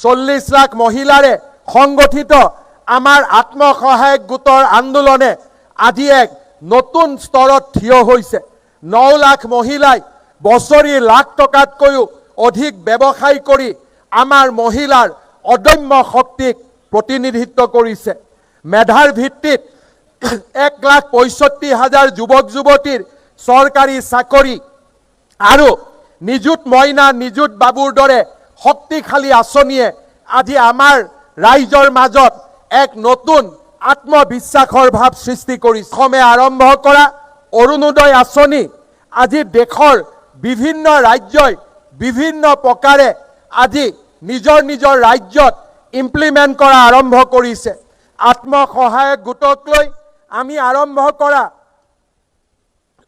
40 লাখ মহিলাৰে সংগঠিত আমাৰ আত্মসহায়ক গোটৰ আন্দোলনে আজি এক নতুন স্তৰত থিয় হৈছে। 9 লাখ মহিলাই বছৰি লাখ টকাতকৈও অধিক ব্যৱসায় কৰি আমাৰ মহিলাৰ অদম্য শক্তিক প্ৰতিনিধিত্ব কৰিছে। মেধাৰ ভিত্তিত 1,65,000 যুৱক যুৱতীৰ চৰকাৰী চাকৰি আৰু নিযুত মইনা নিযুত বাবুৰ দৰে শক্তিশালী আঁচনিয়ে আজি আমাৰ ৰাইজৰ মাজত এক নতুন আত্মবিশ্বাসৰ ভাৱ সৃষ্টি কৰিছে। অসমে আৰম্ভ কৰা অৰুণোদয় আঁচনি আজি দেশৰ বিভিন্ন ৰাজ্যই বিভিন্ন প্ৰকাৰে আজি নিজৰ নিজৰ ৰাজ্যত ইমপ্লিমেণ্ট কৰা আৰম্ভ কৰিছে। আত্মসহায়ক গোটক লৈ আমি আৰম্ভ কৰা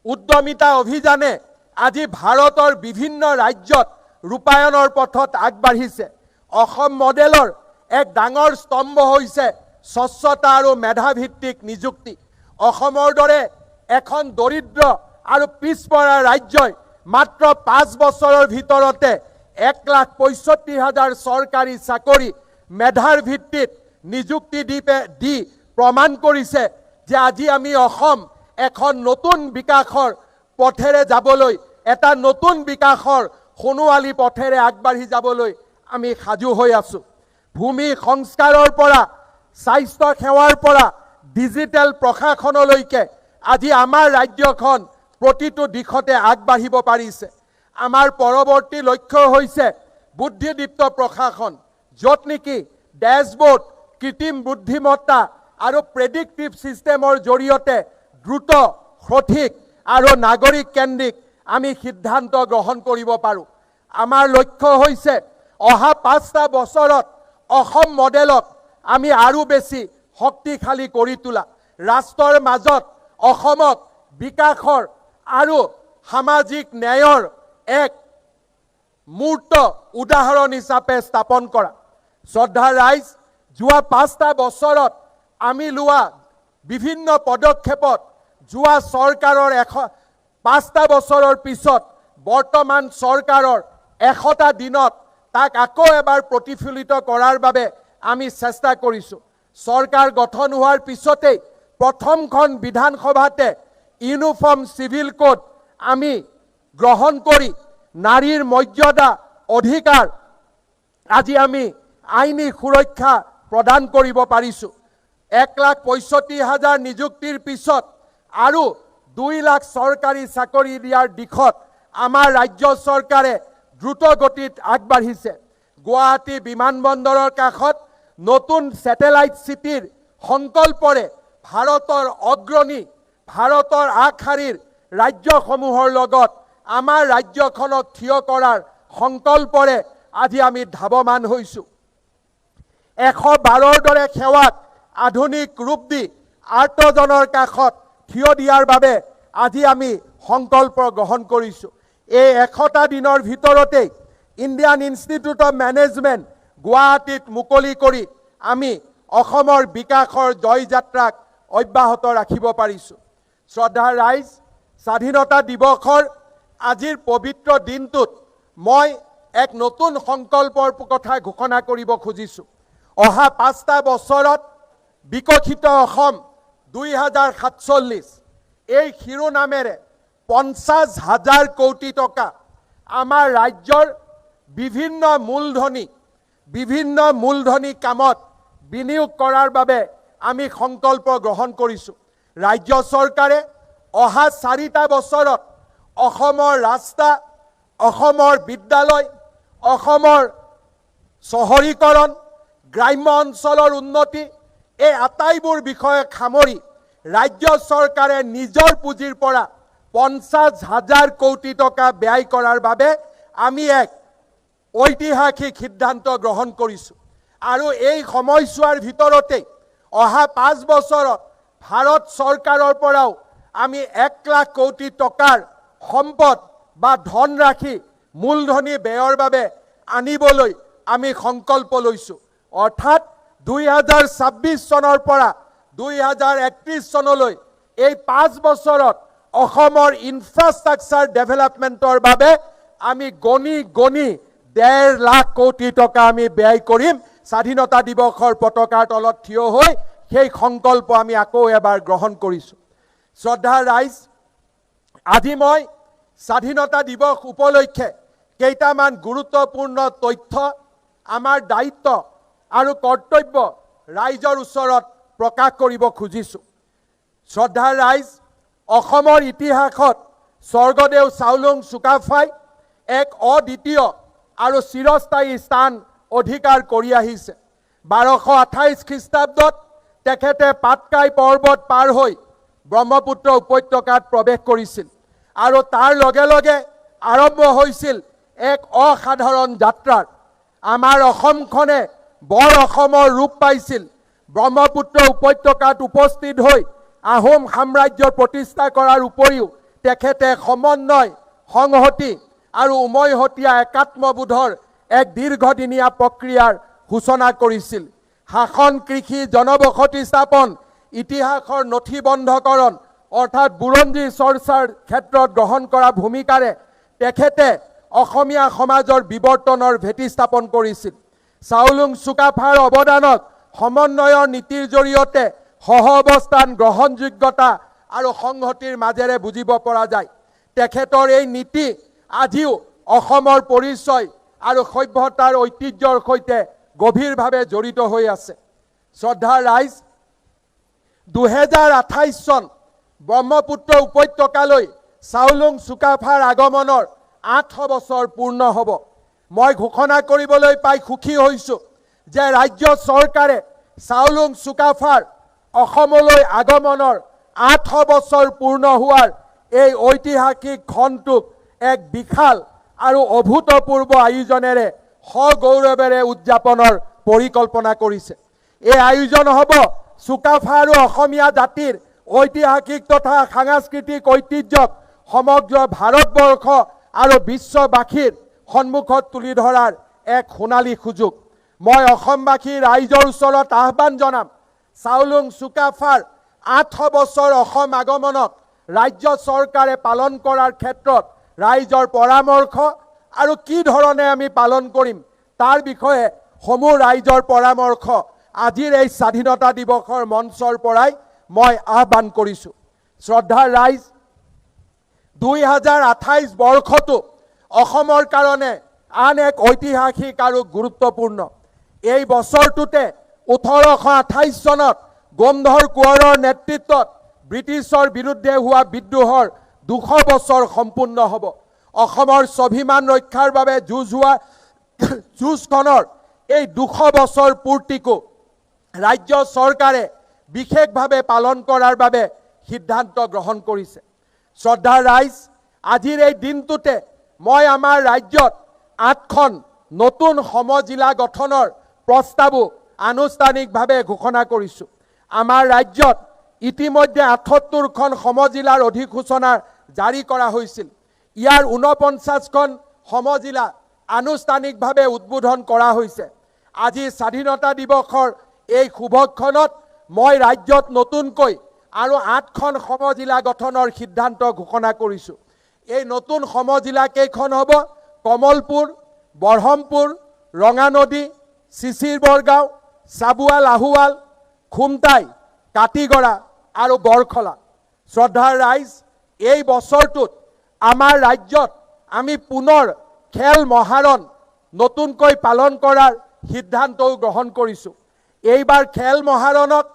উদ্যমিতা অভিযানে আজি ভাৰতৰ বিভিন্ন ৰাজ্যত ৰূপায়ণৰ পথত আগবাঢ়িছে। অসম মডেলৰ এক ডাঙৰ স্তম্ভ হৈছে স্বচ্ছতা আৰু মেধাভিত্তিক নিযুক্তি। অসমৰ দৰে এখন দৰিদ্ৰ আৰু পিছপৰা ৰাজ্যই মাত্ৰ 5 বছৰৰ ভিতৰতে 1,65,000 চৰকাৰী চাকৰি মেধাৰ ভিত্তিত নিযুক্তি দি প্ৰমাণ কৰিছে যে আজি আমি অসম এখন নতুন বিকাশৰ পথেৰে যাবলৈ, এটা নতুন বিকাশৰ সোণোৱালী পথেৰে আগবাঢ়ি যাবলৈ আমি সাজু হৈ আছোঁ। ভূমি সংস্কাৰৰ পৰা স্বাস্থ্য সেৱাৰ পৰা ডিজিটেল প্ৰশাসনলৈকে আজি আমাৰ ৰাজ্যখন প্ৰতিটো দিশতে আগবাঢ়িব পাৰিছে। আমাৰ পৰৱৰ্তী লক্ষ্য হৈছে বুদ্ধিদীপ্ত প্ৰশাসন, য'ত নেকি ডেশ্ববোৰ্ড, কৃত্ৰিম বুদ্ধিমত্তা আৰু প্ৰেডিক্টিভ ছিষ্টেমৰ জৰিয়তে দ্ৰুত, সঠিক আৰু নাগৰিক কেন্দ্ৰিক আমি সিদ্ধান্ত গ্ৰহণ কৰিব পাৰোঁ। আমাৰ লক্ষ্য হৈছে অহা 5টা বছৰত অসম মডেলক আমি আৰু বেছি শক্তিশালী কৰি তোলা, ৰাষ্ট্ৰৰ মাজত অসমক বিকাশৰ আৰু সামাজিক ন্যায়ৰ এক মূৰ্ত উদাহৰণ হিচাপে স্থাপন কৰা। শ্ৰদ্ধা ৰাইজ, যোৱা 5টা বছৰত আমি লোৱা বিভিন্ন পদক্ষেপত যোৱা চৰকাৰৰ 5টা বছৰৰ পিছত বৰ্তমান চৰকাৰৰ 100টা দিনত তাক আকৌ এবাৰ প্ৰতিফলিত কৰাৰ বাবে আমি চেষ্টা কৰিছোঁ। চৰকাৰ গঠন হোৱাৰ পিছতেই প্ৰথমখন বিধানসভাতে ইউনিফৰ্ম চিভিল কোড আমি গ্ৰহণ কৰি নাৰীৰ মৰ্যাদা অধিকাৰ আজি আমি আইনী সুৰক্ষা প্ৰদান কৰিব পাৰিছোঁ। 1,65,000 নিযুক্তিৰ পিছত আৰু 2 লাখ চৰকাৰী চাকৰি দিয়াৰ দিশত আমাৰ ৰাজ্য চৰকাৰে দ্ৰুত গতিত আগবাঢ়িছে। গুৱাহাটী বিমানবন্দৰৰ কাষত নতুন ছেটেলাইট চিটিৰ সংকল্পৰে ভাৰতৰ অগ্ৰণী, ভাৰতৰ আগশাৰীৰ ৰাজ্যসমূহৰ লগত আমাৰ ৰাজ্যখনক থিয় কৰাৰ সংকল্পৰে আজি আমি ধাৱমান হৈছোঁ। 112ৰ দৰে সেৱাক আধুনিক ৰূপ দি আৰ্তজনৰ কাষত থিয় দিয়াৰ বাবে আজি আমি সংকল্প গ্ৰহণ কৰিছোঁ। এই 100টা দিনৰ ভিতৰতেই ইণ্ডিয়ান ইনষ্টিটিউট অফ মেনেজমেণ্ট গুৱাহাটীত মুকলি কৰি আমি অসমৰ বিকাশৰ জয়যাত্ৰাক অব্যাহত ৰাখিব পাৰিছোঁ। শ্ৰদ্ধা ৰাইজ, স্বাধীনতা দিৱসৰ আজিৰ পবিত্ৰ দিনটোত মই এক নতুন সংকল্পৰ কথা ঘোষণা কৰিব খুজিছোঁ। অহা 5টা বছৰত বিকশিত অসম 2047 এই শিৰোনামেৰে 50,000 কোটি টকা আমাৰ ৰাজ্যৰ বিভিন্ন মূলধনী কামত বিনিয়োগ কৰাৰ বাবে আমি সংকল্প গ্ৰহণ কৰিছোঁ। ৰাজ্য চৰকাৰে অহা 4টা বছৰত অসমৰ ৰাস্তা, অসমৰ বিদ্যালয়, অসমৰ চহৰীকৰণ, গ্ৰাম্য অঞ্চলৰ উন্নতি, এই আটাইবোৰ বিষয়ক সামৰি ৰাজ্য চৰকাৰে নিজৰ পুঁজিৰ পৰা 50,000 কোটি টকা ব্যয় কৰাৰ বাবে আমি এক ঐতিহাসিক সিদ্ধান্ত গ্ৰহণ কৰিছোঁ। আৰু এই সময়ছোৱাৰ ভিতৰতেই অহা 5 বছৰত ভাৰত চৰকাৰৰ পৰাও আমি 1 লাখ কোটি টকাৰ সম্পদ বা ধনৰাশি মূলধনী ব্যয়ৰ বাবে আনিবলৈ আমি সংকল্প লৈছোঁ। অৰ্থাৎ 2026 চনৰ পৰা 2031 চনলৈ এই 5 বছৰত অসমৰ ইনফ্ৰাষ্ট্ৰাকচাৰ ডেভেলপমেণ্টৰ বাবে আমি গণি 1.5 লাখ কোটি টকা আমি ব্যয় কৰিম স্বাধীনতা দিৱসৰ পতাকাৰ তলত থিয় হৈ সেই সংকল্প আমি আকৌ এবাৰ গ্ৰহণ কৰিছোঁ। শ্ৰদ্ধাৰ ৰাইজ, আজি মই স্বাধীনতা দিৱস উপলক্ষে কেইটামান গুৰুত্বপূৰ্ণ তথ্য, আমাৰ দায়িত্ব আৰু কৰ্তব্য ৰাইজৰ ওচৰত প্ৰকাশ কৰিব খুজিছোঁ। শ্ৰদ্ধাৰ ৰাইজ, অসমৰ ইতিহাসত স্বৰ্গদেউ চাওলুং চুকাফাই এক অদ্বিতীয় আৰু চিৰস্থায়ী স্থান অধিকাৰ কৰি আহিছে। 1228 খ্ৰীষ্টাব্দত তেখেতে পাটকাই পৰ্বত পাৰ হৈ ব্ৰহ্মপুত্ৰ উপত্যকাত প্ৰৱেশ কৰিছিল আৰু তাৰ লগে লগে আৰম্ভ হৈছিল এক অসাধাৰণ যাত্ৰাৰ। আমাৰ অসমখনে বৰ অসমৰ ৰূপ পাইছিল। ব্ৰহ্মপুত্ৰ উপত্যকাত উপস্থিত হৈ আহোম সাম্ৰাজ্য প্ৰতিষ্ঠা কৰাৰ উপৰিও তেখেতে সমন্বয়, সংহতি আৰু উমৈহতীয়া একাত্মবোধৰ এক দীৰ্ঘদিনীয়া প্ৰক্ৰিয়াৰ সূচনা কৰিছিল। শাসন, কৃষি, জনবসতি স্থাপন, ইতিহাসৰ নথিবন্ধকৰণ অৰ্থাৎ বুৰঞ্জী চৰ্চাৰ ক্ষেত্ৰত গ্ৰহণ কৰা ভূমিকাৰে তেখেতে অসমীয়া সমাজৰ বিৱৰ্তনৰ ভেটি স্থাপন কৰিছিল। চাওলুং চুকাফাৰ অৱদানক সমন্বয়ৰ নীতিৰ জৰিয়তে সহ অৱস্থান, গ্ৰহণযোগ্যতা আৰু সংহতিৰ মাজেৰে বুজিব পৰা যায়। তেখেতৰ এই নীতি আজিও অসমৰ পৰিচয় আৰু সভ্যতাৰ ঐতিহ্যৰ সৈতে গভীৰভাৱে জড়িত হৈ আছে। শ্ৰদ্ধাৰ ৰাইজ, 2028 চন ব্ৰহ্মপুত্ৰ উপত্যকালৈ চাওলুং চুকাফাৰ আগমনৰ 800 বছৰ পূৰ্ণ হ'ব। মই ঘোষণা কৰিবলৈ পাই সুখী হৈছোঁ যে ৰাজ্য চৰকাৰে চাওলুং চুকাফাৰ অসমলৈ আগমনৰ 800 বছৰ পূৰ্ণ হোৱাৰ এই ঐতিহাসিক ক্ষণটোক এক বিশাল আৰু অভূতপূৰ্ব আয়োজনেৰে সগৌৰৱেৰে উদযাপনৰ পৰিকল্পনা কৰিছে। এই আয়োজন হ'ব চুকাফা আৰু অসমীয়া জাতিৰ ঐতিহাসিক তথা সাংস্কৃতিক ঐতিহ্যক সমগ্ৰ ভাৰতবৰ্ষ আৰু বিশ্ববাসীৰ সন্মুখত তুলি ধৰাৰ এক সোণালী সুযোগ। মই অসমবাসী ৰাইজৰ ওচৰত আহ্বান জনাম, চাওলুং চুকাফাৰ 800 বছৰ অসম আগমনক ৰাজ্য চৰকাৰে পালন কৰাৰ ক্ষেত্ৰত ৰাইজৰ পৰামৰ্শ আৰু কি ধৰণে আমি পালন কৰিম তাৰ বিষয়ে সমূহ ৰাইজৰ পৰামৰ্শ আজিৰ এই স্বাধীনতা দিৱসৰ মঞ্চৰ পৰাই মই আহ্বান কৰিছোঁ। শ্ৰদ্ধাৰ ৰাইজ, 2028 বৰ্ষটো অসমৰ কাৰণে আন এক ঐতিহাসিক আৰু গুৰুত্বপূৰ্ণ। এই বছৰটোতে 1828 চনত গোমধৰ কোঁৱৰৰ নেতৃত্বত ব্ৰিটিছৰ বিৰুদ্ধে হোৱা বিদ্ৰোহৰ 200 বছৰ সম্পূৰ্ণ হ'ব। অসমৰ স্বাভিমান ৰক্ষাৰ বাবে যুঁজখনৰ এই 200 বছৰ পূৰ্তিকো ৰাজ্য চৰকাৰে বিশেষভাৱে পালন কৰাৰ বাবে সিদ্ধান্ত গ্ৰহণ কৰিছে। শ্ৰদ্ধাৰ ৰাইজ, আজিৰ এই দিনটোতে মই আমাৰ ৰাজ্যত 8খন নতুন সমজিলা গঠনৰ প্ৰস্তাৱো আনুষ্ঠানিকভাৱে ঘোষণা কৰিছোঁ। আমাৰ ৰাজ্যত ইতিমধ্যে 78খন সমজিলাৰ অধিসূচনা জাৰি কৰা হৈছিল। ইয়াৰ 49খন সমজিলা আনুষ্ঠানিকভাৱে উদ্বোধন কৰা হৈছে। আজি স্বাধীনতা দিৱসৰ এই শুভক্ষণত মই ৰাজ্যত নতুনকৈ আৰু 8খন সমজিলা গঠনৰ সিদ্ধান্ত ঘোষণা কৰিছোঁ। এই নতুন সমজিলা কেইখন হ'ব? কমলপুৰ, বৰহমপুৰ, ৰঙানদী, চিচিৰ বৰগাঁও, চাবুৱা লাহোৱাল, খুমটাই, কাটিগড়া আৰু বৰখলা। শ্ৰদ্ধাৰ ৰাইজ, এই বছৰটোত আমাৰ ৰাজ্যত আমি পুনৰ খেল মহাৰণ নতুনকৈ পালন কৰাৰ সিদ্ধান্তও গ্ৰহণ কৰিছোঁ। এইবাৰ খেল মহাৰণক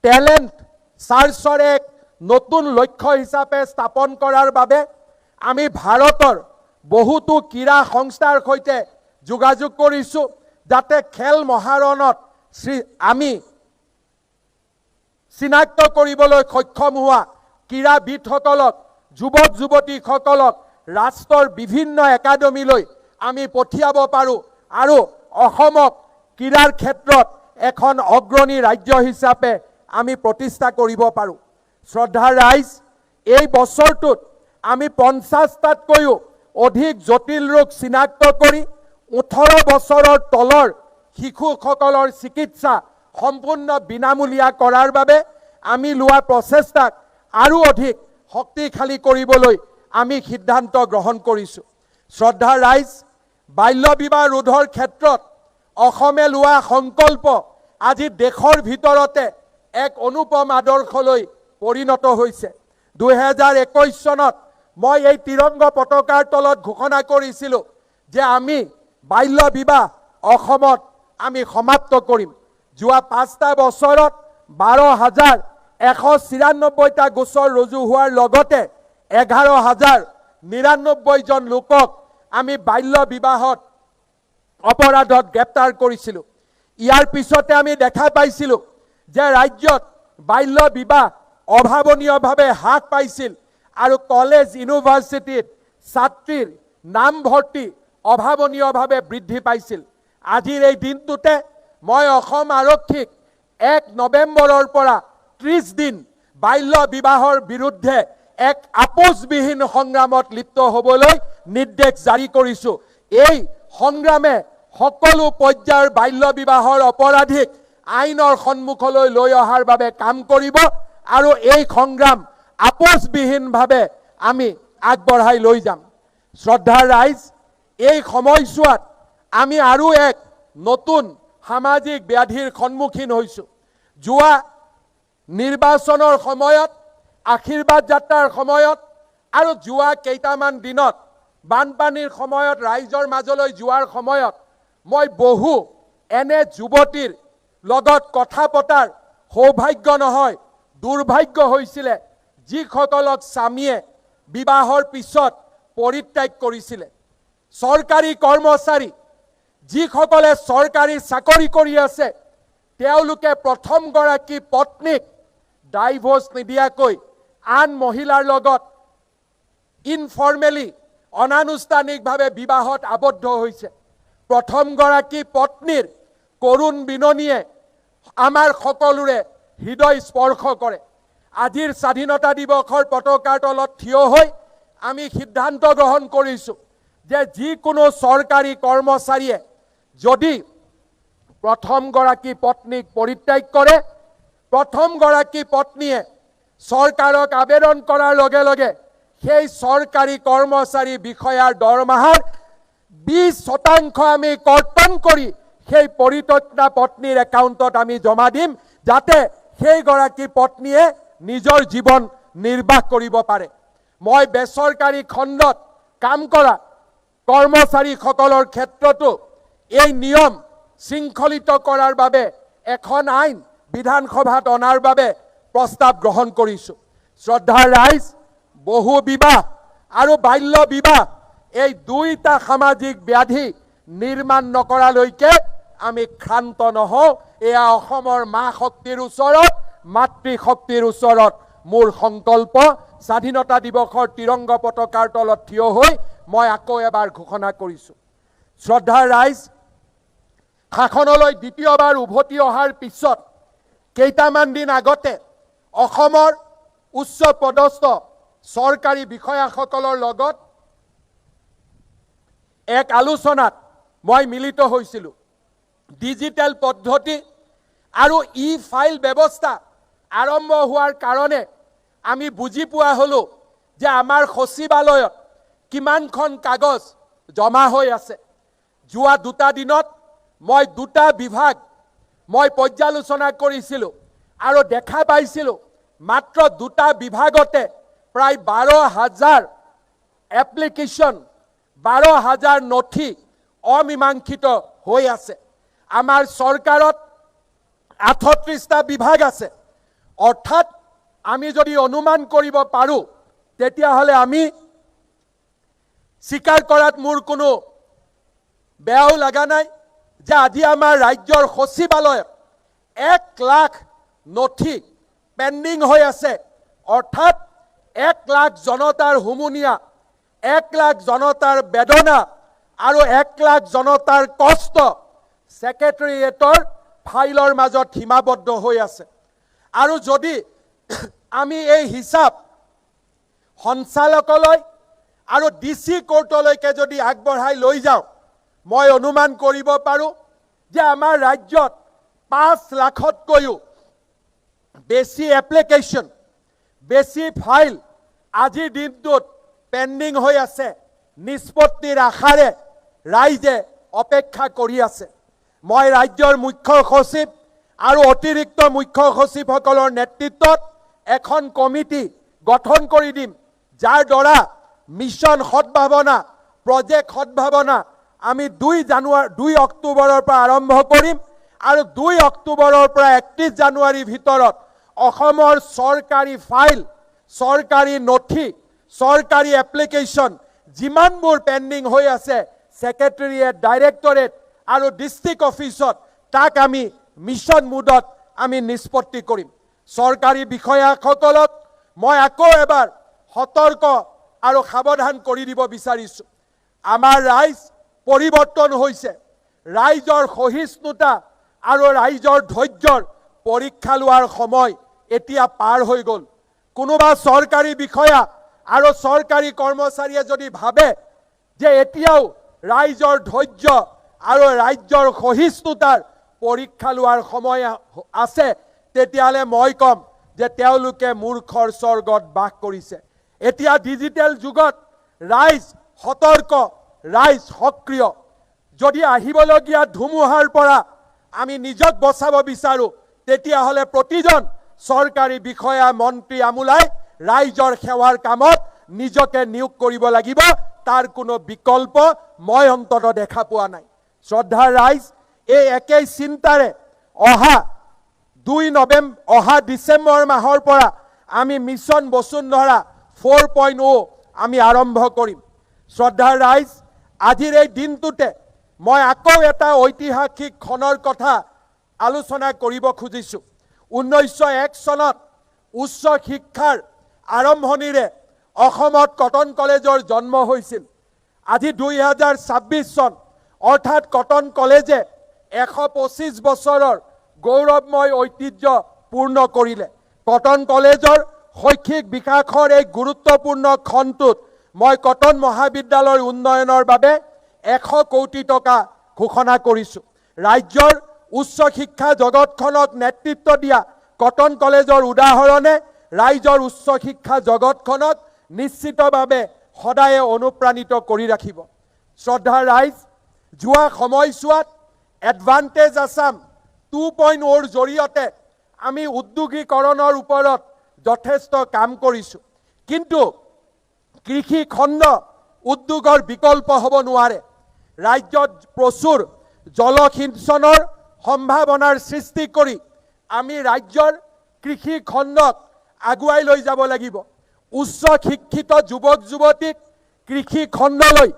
টেলেণ্ট চাৰ্চৰ এক নতুন লক্ষ্য হিচাপে স্থাপন কৰাৰ বাবে আমি ভাৰতৰ বহুতো ক্ৰীড়া সংস্থাৰ সৈতে যোগাযোগ কৰিছোঁ, যাতে খেল মহাৰণত আমি চিনাক্ত কৰিবলৈ সক্ষম হোৱা ক্ৰীড়াবিদসকলক, যুৱক যুৱতীসকলক ৰাষ্ট্ৰৰ বিভিন্ন একাডেমীলৈ আমি পঠিয়াব পাৰোঁ আৰু অসমক ক্ৰীড়াৰ ক্ষেত্ৰত এখন অগ্ৰণী ৰাজ্য হিচাপে আমি প্ৰতিষ্ঠা কৰিব পাৰোঁ। শ্ৰদ্ধাৰ ৰাইজ, এই বছৰটোত আমি 50টাতকৈও অধিক জটিল ৰোগ চিনাক্ত কৰি 18 বছৰৰ তলৰ শিশুসকলৰ চিকিৎসা সম্পূৰ্ণ বিনামূলীয়া কৰাৰ বাবে আমি লোৱা প্ৰচেষ্টাক আৰু অধিক শক্তিশালী কৰিবলৈ আমি সিদ্ধান্ত গ্ৰহণ কৰিছোঁ। শ্ৰদ্ধাৰ ৰাইজ, বাল্য বিবাহ ৰোধৰ ক্ষেত্ৰত অসমে লোৱা সংকল্প আজি দেশৰ ভিতৰতে এক অনুপম আদৰ্শলৈ পৰিণত হৈছে। 2021 চনত মই এই তিৰংগ পতাকাৰ তলত ঘোষণা কৰিছিলোঁ যে আমি বাল্য বিবাহ অসমত আমি সমাপ্ত কৰিম। যোৱা 5টা বছৰত 12,194টা গোচৰ ৰুজু হোৱাৰ লগতে 11,099 জন লোকক আমি বাল্য বিবাহত অপৰাধত গ্ৰেপ্তাৰ কৰিছিলোঁ। ইয়াৰ পিছতে আমি দেখা পাইছিলোঁ যে ৰাজ্যত বাল্য বিবাহ অভাৱনীয়ভাৱে হ্ৰাস পাইছিল আৰু কলেজ ইউনিভাৰ্চিটিত ছাত্ৰীৰ নামভৰ্তি অভাৱনীয়ভাৱে বৃদ্ধি পাইছিল। আজিৰ এই দিনটোতে মই অসম আৰক্ষীক 1 নৱেম্বৰৰ পৰা 30 দিন বাল্য বিবাহৰ বিৰুদ্ধে এক আপোচবিহীন সংগ্ৰামত লিপ্ত হ'বলৈ নিৰ্দেশ জাৰি কৰিছোঁ। এই সংগ্ৰামে সকলো পৰ্যায়ৰ বাল্য বিবাহৰ অপৰাধীক আইনৰ সন্মুখলৈ লৈ অহাৰ বাবে কাম কৰিব আৰু এই সংগ্ৰাম আপোচবিহীনভাৱে আমি আগবঢ়াই লৈ যাম। শ্ৰদ্ধাৰ ৰাইজ, এই সময়ছোৱাত আমি আৰু এক নতুন সামাজিক ব্যাধিৰ সন্মুখীন হৈছোঁ। যোৱা নিৰ্বাচনৰ সময়ত, আশীৰ্বাদ যাত্ৰাৰ সময়ত আৰু যোৱা কেইটামান দিনত বানপানীৰ সময়ত ৰাইজৰ মাজলৈ যোৱাৰ সময়ত মই বহু এনে যুৱতীৰ লগত কথা পতাৰ সৌভাগ্য নহয় দুৰ্ভাগ্য হৈছিলে, যিসকলক স্বামীয়ে বিবাহৰ পিছত পৰিত্যাগ কৰিছিলে। চৰকাৰী কৰ্মচাৰী যিসকলে চৰকাৰী চাকৰি কৰি আছে, তেওঁলোকে প্ৰথমগৰাকী পত্নীক ডাইভোৰ্চ নিদিয়াকৈ আন মহিলাৰ লগত ইনফৰ্মেলি অনানুষ্ঠানিকভাৱে বিবাহত আবদ্ধ হৈছে। প্ৰথমগৰাকী পত্নীৰ কৰুণ বিননিয়ে আমাৰ সকলোৰে হৃদয় স্পৰ্শ কৰে। আজিৰ স্বাধীনতা দিৱসৰ পতাকাৰ তলত থিয় হৈ আমি সিদ্ধান্ত গ্ৰহণ কৰিছোঁ যে যিকোনো চৰকাৰী কৰ্মচাৰীয়ে যদি প্ৰথমগৰাকী পত্নীক পৰিত্যাগ কৰে, প্ৰথমগৰাকী পত্নীয়ে চৰকাৰক আবেদন কৰাৰ লগে লগে সেই চৰকাৰী কৰ্মচাৰী বিষয়াৰ দৰমহাৰ 20% আমি কৰ্তন কৰি সেই পৰিত্যক্তা পত্নীৰ একাউণ্টত আমি জমা দিম, যাতে সেইগৰাকী পত্নীয়ে নিজৰ জীৱন নিৰ্বাহ কৰিব পাৰে। মই বেচৰকাৰী খণ্ডত কাম কৰা কৰ্মচাৰীসকলৰ ক্ষেত্ৰতো এই নিয়ম শৃংখলিত কৰাৰ বাবে এখন আইন বিধানসভাত অনাৰ বাবে প্ৰস্তাৱ গ্ৰহণ কৰিছোঁ। শ্ৰদ্ধাৰ ৰাইজ, বহু বিবাহ আৰু বাল্য বিবাহ এই দুইটা সামাজিক ব্যাধি নিৰ্মাণ নকৰালৈকে আমি ক্ষান্ত নহওঁ। এয়া অসমৰ মা শক্তিৰ ওচৰত, মাতৃশক্তিৰ ওচৰত মোৰ সংকল্প। স্বাধীনতা দিৱসৰ তিৰংগ পতাকাৰ তলত থিয় হৈ মই আকৌ এবাৰ ঘোষণা কৰিছোঁ। শ্ৰদ্ধাৰ ৰাইজ, শাসনলৈ দ্বিতীয়বাৰ উভতি অহাৰ পিছত কেইটামান দিন আগতে অসমৰ উচ্চ পদস্থ চৰকাৰী বিষয়াসকলৰ লগত এক আলোচনাত মই মিলিত হৈছিলোঁ। ডিজিটেল পদ্ধতি আৰু ই-ফাইল ব্যৱস্থা আৰম্ভ হোৱাৰ কাৰণে আমি বুজি পোৱা হ'লোঁ যে আমাৰ সচিবালয়ত কিমানখন কাগজ জমা হৈ আছে। যোৱা 2টা দিনত মই 2টা বিভাগ মই পৰ্যালোচনা কৰিছিলোঁ আৰু দেখা পাইছিলোঁ মাত্ৰ 2টা বিভাগতে প্ৰায় 12,000 এপ্লিকেশ্যন, 12,000 নথি অমীমাংসিত হৈ আছে। আমাৰ চৰকাৰত 38টা বিভাগ আছে। অৰ্থাৎ আমি যদি অনুমান কৰিব পাৰোঁ, তেতিয়াহ'লে আমি স্বীকাৰ কৰাত মোৰ কোনো বেয়াও লগা নাই যে আজি আমাৰ ৰাজ্যৰ সচিবালয়ত 1 লাখ নথি পেণ্ডিং হৈ আছে। অৰ্থাৎ 1 লাখ জনতাৰ হুমুনিয়া, 1 লাখ জনতাৰ বেদনা আৰু 1 লাখ জনতাৰ কষ্ট ছেক্ৰেটেৰিয়েটৰ ফাইলৰ মাজত সীমাবদ্ধ হৈ আছে। আৰু যদি আমি এই হিচাপ সঞ্চালকালয় আৰু ডিচি কোৰ্টলৈকে যদি আগবঢ়াই লৈ যাওঁ, মই অনুমান কৰিব পাৰোঁ যে আমাৰ ৰাজ্যত 5 লাখতকৈও বেছি এপ্লিকেশ্যন, বেছি ফাইল আজিৰ দিনটোত পেণ্ডিং হৈ আছে। নিষ্পত্তিৰ আশাৰে ৰাইজে অপেক্ষা কৰি আছে। মই ৰাজ্যৰ মুখ্য সচিব আৰু অতিৰিক্ত মুখ্য সচিবসকলৰ নেতৃত্বত এখন কমিটি গঠন কৰি দিম, যাৰ দ্বাৰা মিছন সদ্ভাৱনা, প্ৰজেক্ট সদ্ভাৱনা আমি 2 অক্টোবৰৰ পৰা আৰম্ভ কৰিম আৰু 2 অক্টোবৰৰ পৰা 31 জানুৱাৰীৰ ভিতৰত অসমৰ চৰকাৰী ফাইল, চৰকাৰী নথি, চৰকাৰী এপ্লিকেশ্যন যিমানবোৰ পেণ্ডিং হৈ আছে সেক্ৰেটাৰিয়েট, ডাইৰেক্টৰেট আৰু ডিষ্ট্ৰিক্ট অফিচত তাক আমি মিছন মুডত আমি নিষ্পত্তি কৰিম। চৰকাৰী বিষয়াসকলক মই আকৌ এবাৰ সতৰ্ক আৰু সাৱধান কৰি দিব বিচাৰিছোঁ। আমাৰ ৰাইজ পৰিৱৰ্তন হৈছে। ৰাইজৰ সহিষ্ণুতা আৰু ৰাইজৰ ধৈৰ্যৰ পৰীক্ষা লোৱাৰ সময় এতিয়া পাৰ হৈ গ'ল। কোনোবা চৰকাৰী বিষয়া আৰু চৰকাৰী কৰ্মচাৰীয়ে যদি ভাবে যে এতিয়াও ৰাইজৰ ধৈৰ্য আৰু ৰাজ্যৰ সহিষ্ণুতাৰ পৰীক্ষা লোৱাৰ সময় আছে, তেতিয়াহ'লে মই ক'ম যে তেওঁলোকে মূৰ্খৰ স্বৰ্গত বাস কৰিছে। এতিয়া ডিজিটেল যুগত ৰাইজ সতৰ্ক, ৰাইজ সক্ৰিয়। যদি আহিবলগীয়া ধুমুহাৰ পৰা আমি নিজক বচাব বিচাৰোঁ, তেতিয়াহ'লে প্ৰতিজন চৰকাৰী বিষয়া, মন্ত্ৰী আমোলাই ৰাইজৰ সেৱাৰ কামত নিজকে নিয়োগ কৰিব লাগিব। তাৰ কোনো বিকল্প মই অন্তত দেখা পোৱা নাই। শ্ৰদ্ধাৰ ৰাইজ, এই একেই চিন্তাৰে অহা ডিচেম্বৰ মাহৰ পৰা আমি মিছন বসুন্ধৰা 4.0 আমি আৰম্ভ কৰিম। শ্ৰদ্ধাৰ ৰাইজ, আজিৰ এই দিনটোতে মই আকৌ এটা ঐতিহাসিক ক্ষণৰ কথা আলোচনা কৰিব খুজিছোঁ। 1901 চনত উচ্চ শিক্ষাৰ আৰম্ভণিৰে অসমত কটন কলেজৰ জন্ম হৈছিল। আজি 2026 চন, অৰ্থাৎ কটন কলেজে 125 বছৰৰ গৌৰৱময় ঐতিহ্য পূৰ্ণ কৰিলে। কটন কলেজৰ শৈক্ষিক বিকাশৰ এই গুৰুত্বপূৰ্ণ খণ্ডটোত মই কটন মহাবিদ্যালয়ৰ উন্নয়নৰ বাবে 100 কোটি টকা ঘোষণা কৰিছোঁ। ৰাজ্যৰ উচ্চ শিক্ষা জগতখনক নেতৃত্ব দিয়া কটন কলেজৰ উদাহৰণে ৰাইজৰ উচ্চ শিক্ষা জগতখনক নিশ্চিতভাৱে সদায়ে অনুপ্ৰাণিত কৰি ৰাখিব। শ্ৰদ্ধাৰ ৰাইজ, যোৱা সময়ছোৱাত এডভান্টেজ আছাম 2.0ৰ জৰিয়তে আমি উদ্যোগীকৰণৰ ওপৰত যথেষ্ট কাম কৰিছোঁ। কিন্তু কৃষি খণ্ড উদ্যোগৰ বিকল্প হ'ব নোৱাৰে। ৰাজ্যত প্ৰচুৰ জলসিঞ্চনৰ সম্ভাৱনাৰ সৃষ্টি কৰি আমি ৰাজ্যৰ কৃষি খণ্ডক আগুৱাই লৈ যাব লাগিব। উচ্চ শিক্ষিত যুৱক যুৱতীক কৃষি খণ্ডলৈ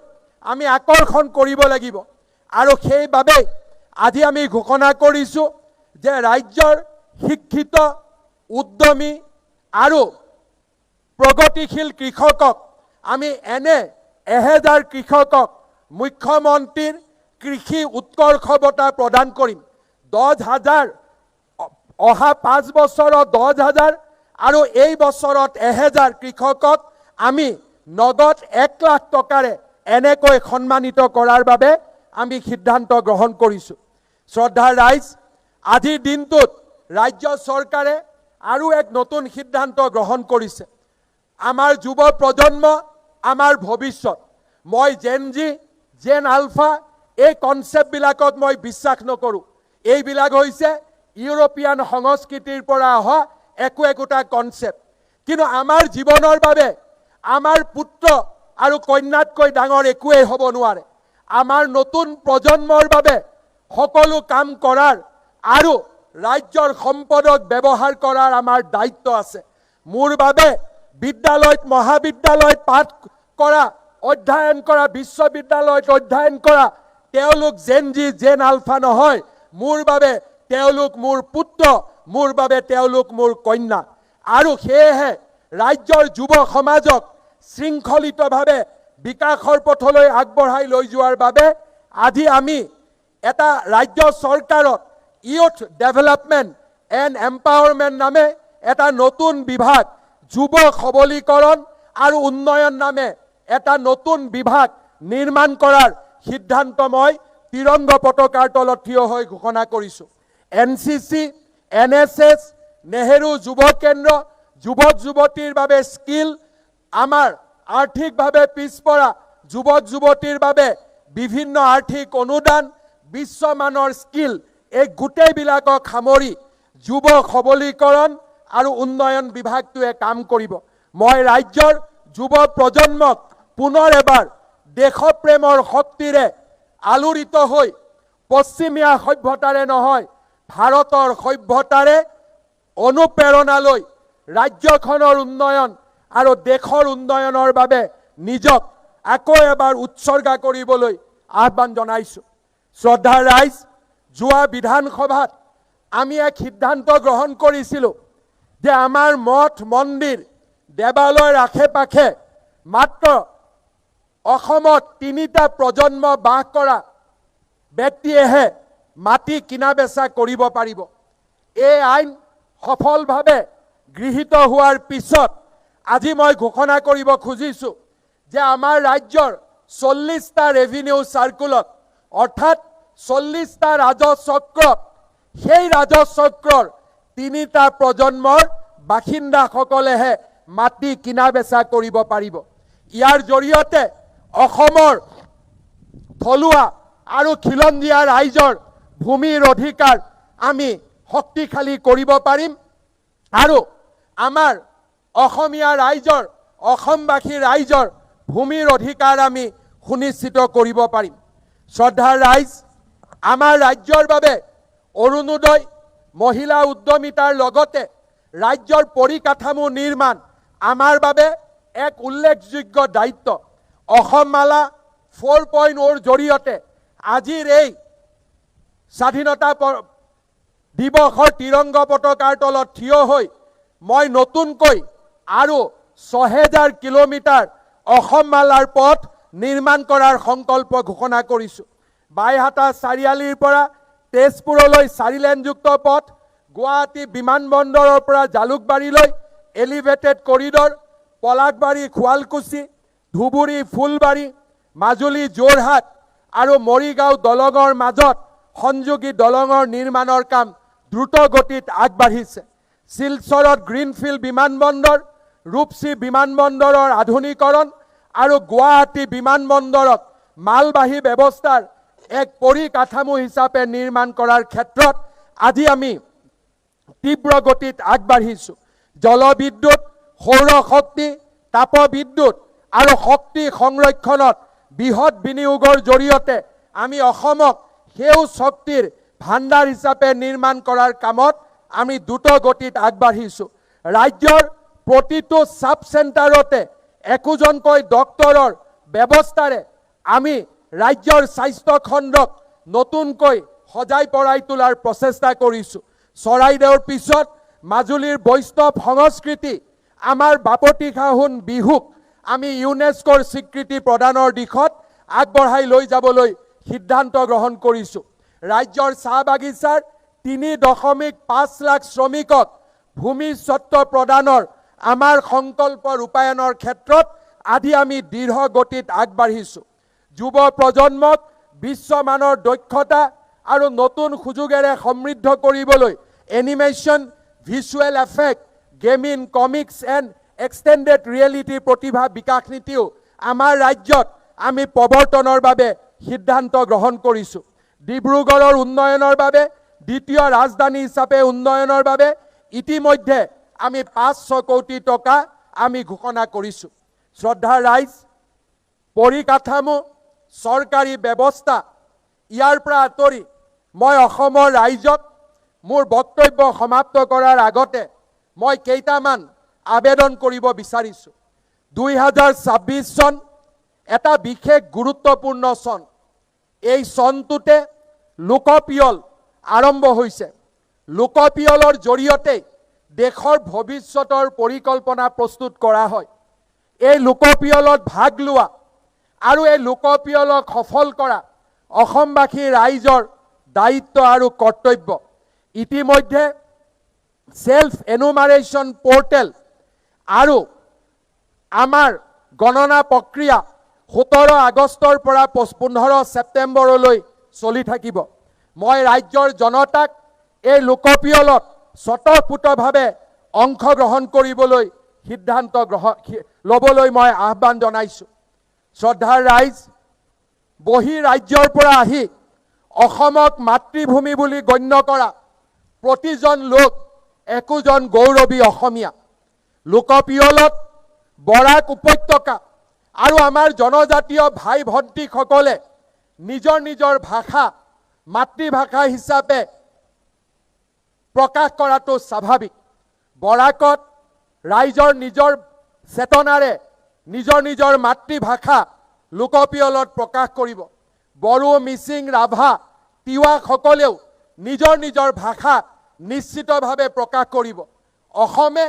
আমি আকৰ্ষণ কৰিব লাগিব। আৰু সেইবাবে আজি আমি ঘোষণা কৰিছোঁ যে ৰাজ্যৰ শিক্ষিত, উদ্যমী আৰু প্ৰগতিশীল কৃষকক আমি এনে 1000 কৃষকক মুখ্যমন্ত্ৰীৰ কৃষি উৎকৰ্ষ বঁটা প্ৰদান কৰিম। 10,000, অহা 5 বছৰত 10,000 আৰু এই বছৰত 1000 কৃষকক আমি নগদ 1 লাখ টকাৰে এনেকৈ সন্মানিত কৰাৰ বাবে আমি সিদ্ধান্ত গ্ৰহণ কৰিছোঁ। শ্ৰদ্ধাৰ ৰাইজ, আজিৰ দিনটোত ৰাজ্য চৰকাৰে আৰু এক নতুন সিদ্ধান্ত গ্ৰহণ কৰিছে। আমাৰ যুৱ প্ৰজন্ম আমাৰ ভৱিষ্যত। মই জেন আলফা এই কনচেপ্টবিলাকত মই বিশ্বাস নকৰোঁ। এইবিলাক হৈছে ইউৰোপীয়ান সংস্কৃতিৰ পৰা অহা একোটা কনচেপ্ট। কিন্তু আমাৰ জীৱনৰ বাবে আমাৰ পুত্ৰ আৰু কন্যাতকৈ ডাঙৰ একোৱেই হ'ব নোৱাৰে। আমাৰ নতুন প্ৰজন্মৰ বাবে সকলো কাম কৰাৰ আৰু ৰাজ্যৰ সম্পদক ব্যৱহাৰ কৰাৰ আমাৰ দায়িত্ব আছে। মোৰ বাবে বিদ্যালয়ত, মহাবিদ্যালয়ত পাঠ কৰা, অধ্যয়ন কৰা, বিশ্ববিদ্যালয়ত অধ্যয়ন কৰা তেওঁলোক জেন আলফা নহয়। মোৰ বাবে তেওঁলোক মোৰ পুত্ৰ, মোৰ বাবে তেওঁলোক মোৰ কন্যা। আৰু সেয়েহে ৰাজ্যৰ যুৱ সমাজক শৃংখলিতভাৱে বিকাশৰ পথলৈ আগবঢ়াই লৈ যোৱাৰ বাবে আজি আমি এটা ৰাজ্য চৰকাৰত ইউথ ডেভেলপমেণ্ট এণ্ড এম্পাৱাৰমেণ্ট নামে এটা নতুন বিভাগ, যুৱ সবলীকৰণ আৰু উন্নয়ন নামে এটা নতুন বিভাগ নিৰ্মাণ কৰাৰ সিদ্ধান্ত মই তিৰংগ পতাকাৰ তলত থিয় হৈ ঘোষণা কৰিছোঁ। NCC, NSS, নেহেৰু যুৱ কেন্দ্ৰ, যুৱক যুৱতীৰ বাবে স্কিল, আমাৰ আৰ্থিকভাৱে পিছপৰা যুৱক যুৱতীৰ বাবে বিভিন্ন আৰ্থিক অনুদান বিশ্বমানৰ স্কিল এই গোটেইবিলাকক সামৰি যুৱ সবলীকৰণ আৰু উন্নয়ন বিভাগটোৱে কাম কৰিব। মই ৰাজ্যৰ যুৱ প্ৰজন্মক পুনৰ এবাৰ দেশপ্ৰেমৰ শক্তিৰে আলোড়িত হৈ পশ্চিমীয়া সভ্যতাৰে নহয় ভাৰতৰ সভ্যতাৰে অনুপ্ৰেৰণা লৈ ৰাজ্যখনৰ উন্নয়ন আৰু দেশৰ উন্নয়নৰ বাবে নিজক আকৌ এবাৰ উৎসৰ্গা কৰিবলৈ আহ্বান জনাইছোঁ। শ্ৰদ্ধাৰ ৰাইজ, যোৱা বিধানসভাত আমি এক সিদ্ধান্ত গ্ৰহণ কৰিছিলোঁ যে আমাৰ মঠ মন্দিৰ দেৱালয়ৰ আশে পাশে মাত্ৰ অসমত ৩টা প্ৰজন্ম বাস কৰা ব্যক্তিয়েহে মাটি কিনা বেচা কৰিব পাৰিব। এই আইন সফলভাৱে গৃহীত হোৱাৰ পিছত আজি মই ঘোষণা কৰিব খুজিছোঁ যে আমাৰ ৰাজ্যৰ 40টা ৰেভিনিউ চাৰ্কুলত অৰ্থাৎ 40টা ৰাজচক্ৰ, সেই ৰাজচক্ৰৰ 3টা প্ৰজন্মৰ বাসিন্দাসকলেহে মাটি কিনা বেচা কৰিব পাৰিব। ইয়াৰ জৰিয়তে অসমৰ থলুৱা আৰু খিলঞ্জীয়া ৰাইজৰ ভূমিৰ অধিকাৰ আমি শক্তিশালী কৰিব পাৰিম আৰু আমাৰ অসমীয়া ৰাইজৰ অসমবাসী ৰাইজৰ ভূমিৰ অধিকাৰ আমি সুনিশ্চিত কৰিব পাৰিম। শ্ৰদ্ধাৰ ৰাইজ, আমাৰ ৰাজ্যৰ বাবে অৰুণোদয় মহিলা উদ্যমিতাৰ লগতে ৰাজ্যৰ পৰিকাঠামো নিৰ্মাণ আমাৰ বাবে এক উল্লেখযোগ্য দায়িত্ব। অসমমালা 4.0ৰ জৰিয়তে আজিৰ এই স্বাধীনতা দিৱসৰ তিৰংগ পতাকাৰ তলত থিয় হৈ মই নতুনকৈ আৰু ৬০০০ কিলোমিটাৰ অসমমালাৰ পথ নিৰ্মাণ কৰাৰ সংকল্প ঘোষণা কৰিছোঁ। বাইহাটা চাৰিআলিৰ পৰা তেজপুৰলৈ 4-লেনযুক্ত পথ, গুৱাহাটী বিমানবন্দৰৰ পৰা জালুকবাৰীলৈ এলিভেটেড কৰিডৰ, পলাশবাৰী শুৱালকুছি, ধুবুৰী ফুলবাৰী, মাজুলী যোৰহাট আৰু মৰিগাঁও দলঙৰ মাজত সংযোগী দলঙৰ নিৰ্মাণৰ কাম দ্ৰুত গতিত আগবাঢ়িছে। শিলচৰত গ্ৰীণফিল্ড বিমানবন্দৰ, ৰূপসী বিমানবন্দৰৰ আধুনিকৰণ আৰু গুৱাহাটী বিমানবন্দৰক মালবাহী ব্যৱস্থাৰ এক পৰিকাঠামো হিচাপে নিৰ্মাণ কৰাৰ ক্ষেত্ৰত আজি আমি তীব্ৰ গতিত আগবাঢ়িছোঁ। জলবিদ্যুৎ, সৌৰ শক্তি, তাপবিদ্যুৎ আৰু শক্তি সংৰক্ষণত বৃহৎ বিনিয়োগৰ জৰিয়তে আমি অসমক সেউজ শক্তিৰ ভাণ্ডাৰ হিচাপে নিৰ্মাণ কৰাৰ কামত আমি দ্ৰুত গতিত আগবাঢ়িছোঁ। ৰাজ্যৰ প্ৰতিটো সাব চেণ্টাৰতে একোজনকৈ ডক্টৰৰ ব্যৱস্থাৰে আমি ৰাজ্যৰ স্বাস্থ্য খণ্ডক নতুনকৈ সজাই পৰাই তোলাৰ প্ৰচেষ্টা কৰিছোঁ। চৰাইদেউৰ পিছত মাজুলীৰ বৈষ্ণৱ সংস্কৃতি, আমাৰ বাপতিসাহোন বিহুক আমি ইউনেস্কোৰ স্বীকৃতি প্ৰদানৰ দিশত আগবঢ়াই লৈ যাবলৈ সিদ্ধান্ত গ্ৰহণ কৰিছোঁ। ৰাজ্যৰ চাহ বাগিচাৰ ৩.৫ লাখ শ্ৰমিকক ভূমি স্বত্ব প্ৰদানৰ আমাৰ সংকল্প ৰূপায়ণৰ ক্ষেত্ৰত আজি আমি দৃঢ় গতিত আগবাঢ়িছোঁ। যুৱ প্ৰজন্মক বিশ্বমানৰ দক্ষতা আৰু নতুন সুযোগেৰে সমৃদ্ধ কৰিবলৈ animation, visual effect, gaming, comics and extended reality প্ৰতিভা বিকাশ নীতিও আমাৰ ৰাজ্যত আমি প্ৰৱৰ্তনৰ বাবে সিদ্ধান্ত গ্ৰহণ কৰিছোঁ। ডিব্ৰুগড়ৰ উন্নয়নৰ বাবে দ্বিতীয় ৰাজধানী হিচাপে উন্নয়নৰ বাবে ইতিমধ্যে আমি ৫০০ কোটি টকা আমি ঘোষণা কৰিছোঁ। শ্ৰদ্ধাৰ ৰাইজ, পৰিকাঠামো, চৰকাৰী ব্যৱস্থা ইয়াৰ পৰা আঁতৰি মই অসমৰ ৰাইজক মোৰ বক্তব্য সমাপ্ত কৰাৰ আগতে মই কেইটামান আবেদন কৰিব বিচাৰিছোঁ। ২০২৬ চন এটা বিশেষ গুৰুত্বপূৰ্ণ চন। এই চনটোতে লোকপিয়ল আৰম্ভ হৈছে। লোকপিয়লৰ জৰিয়তে দেশৰ ভৱিষ্যতৰ পৰিকল্পনা প্ৰস্তুত কৰা হয়। এই লোকপিয়লত ভাগ লোৱা আৰু এই লোকপিয়লক সফল কৰা অসমবাসী ৰাইজৰ দায়িত্ব আৰু কৰ্তব্য। ইতিমধ্যে সেল্ফ এনুমাৰেশ্যন পৰ্টেল আৰু আমাৰ গণনা প্ৰক্ৰিয়া ১৭ আগষ্টৰ পৰা 15 ছেপ্টেম্বৰলৈ চলি থাকিব। মই ৰাজ্যৰ জনতাক এই লোকপিয়লত স্বতঃস্ফূৰ্তভাৱে অংশগ্ৰহণ কৰিবলৈ সিদ্ধান্ত ল'বলৈ মই আহ্বান জনাইছোঁ। শ্ৰদ্ধাৰ ৰাইজ, বহি ৰাজ্যৰ পৰা আহি অসমক মাতৃভূমি বুলি গণ্য কৰা প্ৰতিজন লোক একোজন গৌৰৱী অসমীয়া। লোকপিয়লত বৰাক উপত্যকা আৰু আমাৰ জনজাতীয় ভাই ভণ্টিসকলে নিজৰ নিজৰ ভাষা মাতৃভাষা হিচাপে প্ৰকাশ কৰাটো স্বাভাৱিক। বৰাকত ৰাইজৰ নিজৰ চেতনাৰে নিজৰ নিজৰ মাতৃভাষা লোকপিয়লত প্ৰকাশ কৰিব। বড়ো, মিচিং, ৰাভা, তিৱাসকলেও নিজৰ নিজৰ ভাষা নিশ্চিতভাৱে প্ৰকাশ কৰিব। অসমে